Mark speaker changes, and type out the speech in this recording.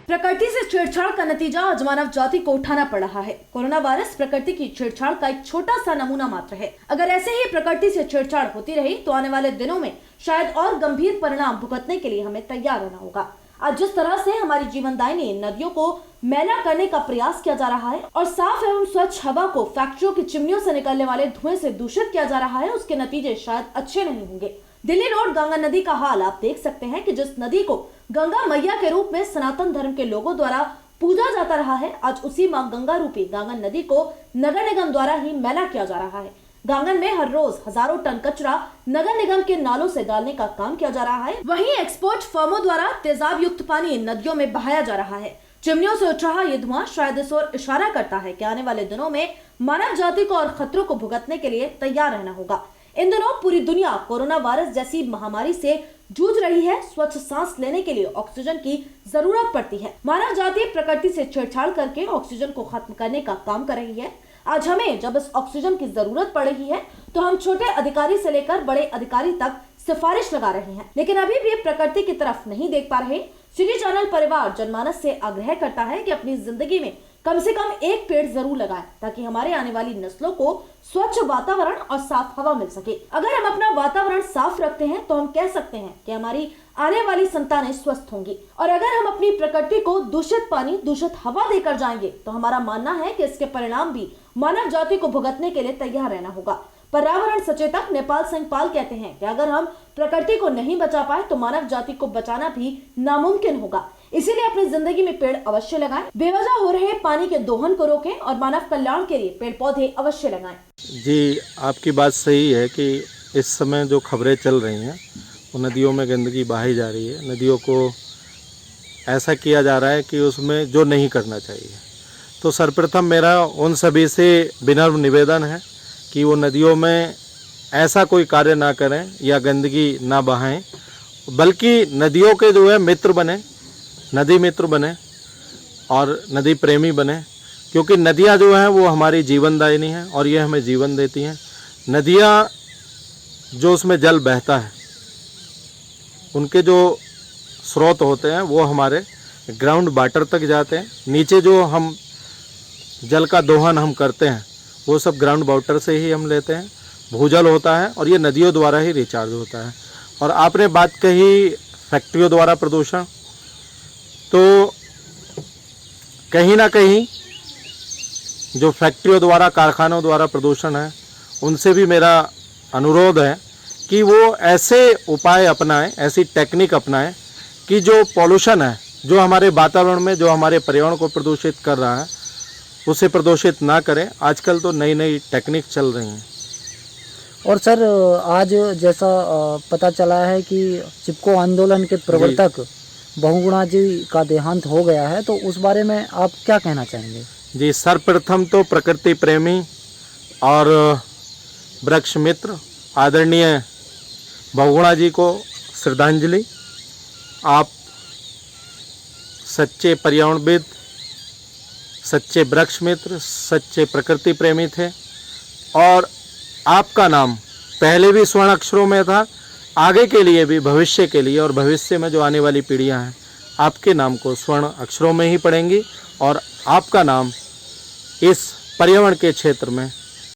Speaker 1: प्रकृति से छेड़छाड़ का नतीजा आज मानव जाति को उठाना पड़ रहा है। कोरोना वायरस प्रकृति की छेड़छाड़ का एक छोटा सा नमूना मात्र है। अगर ऐसे ही प्रकृति से छेड़छाड़ होती रही तो आने वाले दिनों में शायद और गंभीर परिणाम भुगतने के लिए हमें तैयार रहना होगा। आज जिस तरह से हमारी जीवनदायिनी नदियों को मैला करने का प्रयास किया जा रहा है और साफ एवं स्वच्छ हवा को फैक्ट्रियों की चिमनियों से निकलने वाले धुएं से दूषित किया जा रहा है, उसके नतीजे शायद अच्छे नहीं होंगे। दिल्ली रोड गंगा नदी का हाल आप देख सकते हैं कि जिस नदी को गंगा मैया के रूप में सनातन धर्म के लोगों द्वारा पूजा जाता रहा है, आज उसी मां गंगा रूपी गंगा नदी को नगर निगम द्वारा ही मैला किया जा रहा है। गांगन में हर रोज हजारों टन कचरा नगर निगम के नालों से डालने का काम किया जा रहा है। वहीं एक्सपोर्ट फर्मों द्वारा तेजाब युक्त पानी नदियों में बहाया जा रहा है। चिमनियों से उठ रहा ये धुआं शायद इस ओर इशारा करता है कि आने वाले दिनों में मानव जाति को और खतरों को भुगतने के लिए तैयार रहना होगा। इन दिनों पूरी दुनिया कोरोना वायरस जैसी महामारी से जूझ रही है। स्वच्छ सांस लेने के लिए ऑक्सीजन की जरूरत पड़ती है। मानव जाति प्रकृति से छेड़छाड़ करके ऑक्सीजन को खत्म करने का काम कर रही है। आज हमें जब इस ऑक्सीजन की जरूरत पड़ रही है तो हम छोटे अधिकारी से लेकर बड़े अधिकारी तक सिफारिश लगा रहे हैं, लेकिन अभी भी प्रकृति की तरफ नहीं देख पा रहे। श्री चैनल परिवार जनमानस से आग्रह करता है कि अपनी जिंदगी में कम से कम एक पेड़ जरूर लगाएं, ताकि हमारे आने वाली नस्लों को स्वच्छ वातावरण और साफ हवा मिल सके। अगर हम अपना वातावरण साफ रखते हैं तो हम कह सकते हैं कि हमारी आने वाली संतानें स्वस्थ होंगी, और अगर हम अपनी प्रकृति को दूषित पानी, दूषित हवा देकर जाएंगे तो हमारा मानना है कि इसके परिणाम भी मानव जाति को भुगतने के लिए तैयार रहना होगा। पर्यावरण सचेतक नेपाल सिंह पाल कहते हैं कि अगर हम प्रकृति को नहीं बचा पाए तो मानव जाति को बचाना भी नामुमकिन होगा। इसीलिए अपनी जिंदगी में पेड़ अवश्य लगाएं, बेवजह हो रहे पानी के दोहन को रोकें और मानव कल्याण के लिए पेड़ पौधे अवश्य लगाएं।
Speaker 2: जी, आपकी बात सही है कि इस समय जो खबरें चल रही हैं वो नदियों में गंदगी बहाई जा रही है। नदियों को ऐसा किया जा रहा है कि उसमें जो नहीं करना चाहिए। तो सर्वप्रथम मेरा उन सभी से विनम्र निवेदन है कि वो नदियों में ऐसा कोई कार्य ना करें या गंदगी ना बहाएं, बल्कि नदियों के जो है मित्र बने, नदी मित्र बने और नदी प्रेमी बने, क्योंकि नदियां जो हैं वो हमारी जीवनदायिनी हैं और ये हमें जीवन देती हैं। नदियां जो उसमें जल बहता है, उनके जो स्रोत होते हैं वो हमारे ग्राउंड वाटर तक जाते हैं। नीचे जो हम जल का दोहन हम करते हैं वो सब ग्राउंड वाटर से ही हम लेते हैं, भूजल होता है और ये नदियों द्वारा ही रिचार्ज होता है। और आपने बात कही फैक्ट्रियों द्वारा प्रदूषण, तो कहीं ना कहीं जो फैक्ट्रियों द्वारा, कारखानों द्वारा प्रदूषण है, उनसे भी मेरा अनुरोध है कि वो ऐसे उपाय अपनाएं, ऐसी टेक्निक अपनाएं कि जो पॉल्यूशन है, जो हमारे वातावरण में, जो हमारे पर्यावरण को प्रदूषित कर रहा है, उसे प्रदूषित ना करें। आजकल तो नई नई टेक्निक चल रही हैं।
Speaker 3: और सर, आज जैसा पता चला है कि चिपको आंदोलन के प्रवर्तक बहुगुणा जी का देहांत हो गया है, तो उस बारे में आप क्या कहना चाहेंगे? जी,
Speaker 2: सर्वप्रथम तो प्रकृति प्रेमी और वृक्ष मित्र आदरणीय बहुगुणा जी को श्रद्धांजलि। आप सच्चे पर्यावरणविद, सच्चे वृक्ष मित्र, सच्चे प्रकृति प्रेमी थे और आपका नाम पहले भी स्वर्ण अक्षरों में था, आगे के लिए भी, भविष्य के लिए, और भविष्य में जो आने वाली पीढ़ियां हैं आपके नाम को स्वर्ण अक्षरों में ही पढ़ेंगी और आपका नाम इस पर्यावरण के क्षेत्र में